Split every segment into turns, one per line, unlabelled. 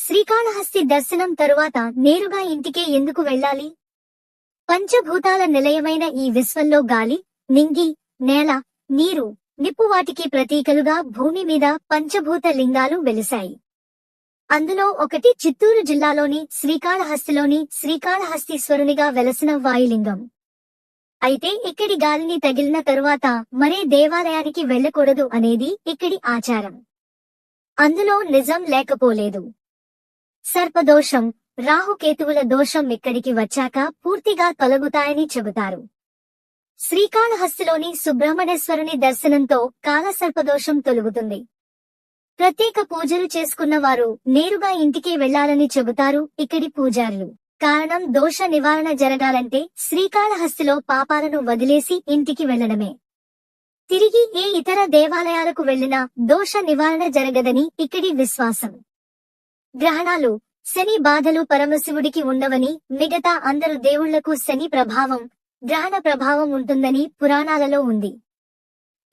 శ్రీకాళహస్తి దర్శనం తరువాత నేరుగా ఇంటికే ఎందుకు వెళ్ళాలి? పంచభూతాల నిలయమైన ఈ విశ్వంలో గాలి, నింగి, నేల, నీరు, నిప్పు వాటికి ప్రతీకలుగా భూమి మీద పంచభూత లింగాలు వెలిశాయి. అందులో ఒకటి చిత్తూరు జిల్లాలోని శ్రీకాళహస్తిలోని శ్రీకాళహస్తీశ్వరునిగా వెలసిన వాయులింగం. అయితే ఇక్కడి గాలిని తగిలిన తరువాత మరే దేవాలయానికి వెళ్ళకూడదు అనేది ఇక్కడి ఆచారం. అందులో నిజం లేకపోలేదు. సర్పదోషం, రాహుకేతువుల దోషం ఇక్కడికి వచ్చాక పూర్తిగా తొలగుతాయని చెబుతారు. శ్రీకాళహస్తిలోని సుబ్రహ్మణ్యేశ్వరుని దర్శనంతో కాలసర్పదోషం తొలగుతుంది. ప్రత్యేక పూజలు చేసుకున్న వారు నేరుగా ఇంటికి వెళ్లాలని చెబుతారు ఇక్కడి పూజారులు. కారణం దోష నివారణ జరగాలంటే శ్రీకాళహస్తిలో పాపాలను వదిలేసి ఇంటికి వెళ్లడమే. తిరిగి ఏ ఇతర దేవాలయాలకు వెళ్లినా దోష నివారణ జరగదని ఇక్కడి విశ్వాసం. గ్రహణాలు, శని బాధలు పరమశివుడికి ఉండవని, మిగతా అందరు దేవుళ్లకు శని ప్రభావం, గ్రహణ ప్రభావం ఉంటుందని పురాణాలలో ఉంది.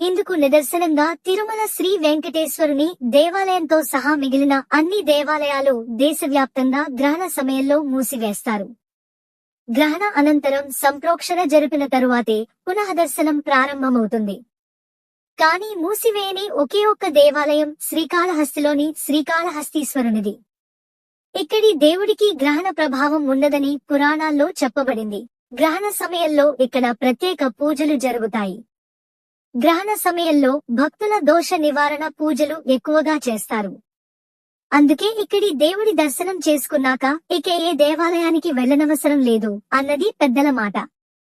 ఇందుకు నిదర్శనంగా తిరుమల శ్రీ వెంకటేశ్వరుని దేవాలయంతో సహా మిగిలిన అన్ని దేవాలయాలు దేశవ్యాప్తంగా గ్రహణ సమయంలో మూసివేస్తారు. గ్రహణ అనంతరం సంప్రోక్షణ జరిపిన తరువాతే పునఃదర్శనం ప్రారంభమవుతుంది. కానీ మూసివేయని ఒకే ఒక్క దేవాలయం శ్రీకాళహస్తిలోని శ్రీకాళహస్తీశ్వరునిది. ఇక్కడి దేవుడికి గ్రహణ ప్రభావం ఉండదని పురాణాల్లో చెప్పబడింది. గ్రహణ సమయంలో ఇక్కడ ప్రత్యేక పూజలు జరుగుతాయి. గ్రహణ సమయంలో భక్తుల దోష నివారణ పూజలు ఎక్కువగా చేస్తారు. అందుకే ఇక్కడి దేవుడి దర్శనం చేసుకున్నాక ఇక ఏ దేవాలయానికి వెళ్లనవసరం లేదు అన్నది పెద్దల మాట.